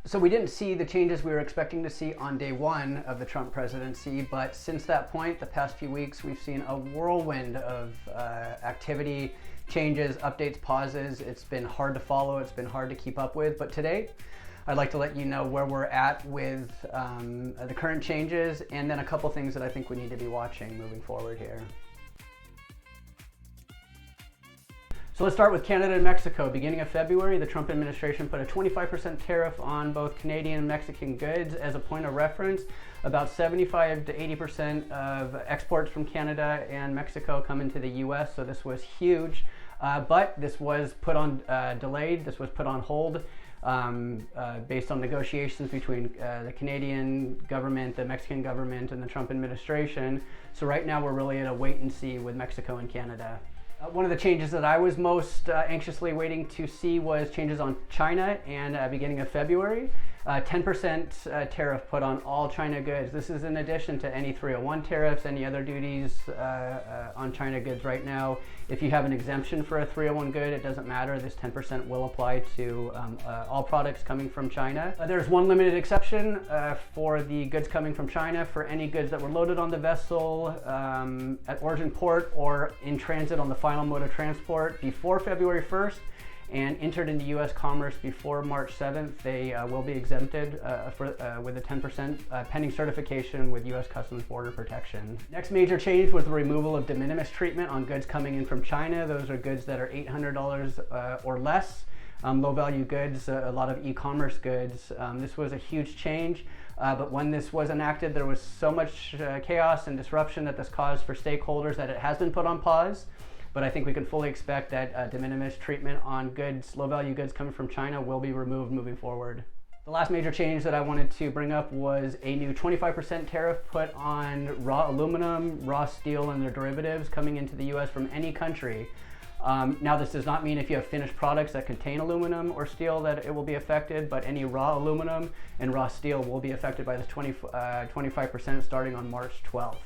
So we didn't see the changes we were expecting to see on day one of the Trump presidency, but since that point, the past few weeks, we've seen a whirlwind of activity, changes, updates, pauses. It's been hard to follow, it's been hard to keep up with, but today, I'd like to let you know where we're at with the current changes, and then a couple things that I think we need to be watching moving forward here. So let's start with Canada and Mexico. Beginning of February, the Trump administration put a 25% tariff on both Canadian and Mexican goods. As a point of reference, about 75 to 80% of exports from Canada and Mexico come into the US, so this was huge. But this was put on delayed, this was put on hold based on negotiations between the Canadian government, the Mexican government, and the Trump administration. So right now we're really at a wait and see with Mexico and Canada. One of the changes that I was most anxiously waiting to see was changes on China, and beginning of February, 10% tariff put on all China goods. This is in addition to any 301 tariffs, any other duties on China goods right now. If you have an exemption for a 301 good, it doesn't matter. This 10% will apply to all products coming from China. There's one limited exception for the goods coming from China for any goods that were loaded on the vessel at origin port or in transit on the final mode of transport before February 1st. And entered into U.S. commerce before March 7th, they will be exempted with a 10% pending certification with U.S. Customs Border Protection. Next major change was the removal of de minimis treatment on goods coming in from China. Those are goods that are $800 or less. Low-value goods, a lot of e-commerce goods. This was a huge change, but when this was enacted, there was so much chaos and disruption that this caused for stakeholders that it has been put on pause. But I think we can fully expect that de minimis treatment on goods, low-value goods coming from China will be removed moving forward. The last major change that I wanted to bring up was a new 25% tariff put on raw aluminum, raw steel, and their derivatives coming into the U.S. from any country. Now, this does not mean if you have finished products that contain aluminum or steel that it will be affected, but any raw aluminum and raw steel will be affected by this 25% starting on March 12th.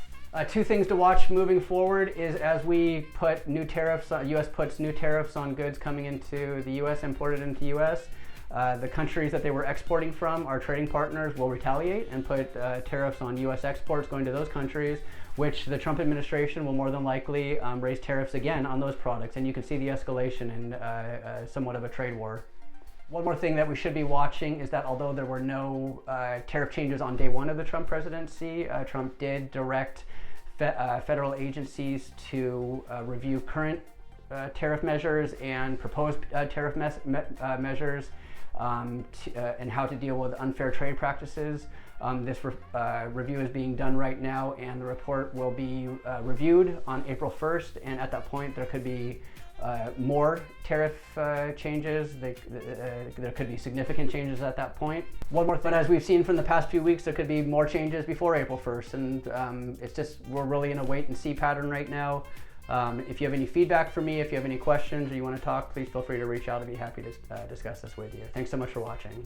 Two things to watch moving forward is as we put new tariffs, U.S. puts new tariffs on goods coming into the U.S., imported into the U.S., the countries that they were exporting from, our trading partners, will retaliate and put tariffs on U.S. exports going to those countries, which the Trump administration will more than likely raise tariffs again on those products. And you can see the escalation in somewhat of a trade war. One more thing that we should be watching is that although there were no tariff changes on day one of the Trump presidency, Trump did direct federal agencies to review current tariff measures and proposed tariff measures and how to deal with unfair trade practices. This review is being done right now, and the report will be reviewed on April 1st, and at that point there could be more tariff changes. There could be significant changes at that point. One more thing, but as we've seen from the past few weeks, there could be more changes before April 1st, and it's just, we're really in a wait and see pattern right now. If you have any feedback for me, if you have any questions or you want to talk, please feel free to reach out. I'd be happy to discuss this with you. Thanks so much for watching.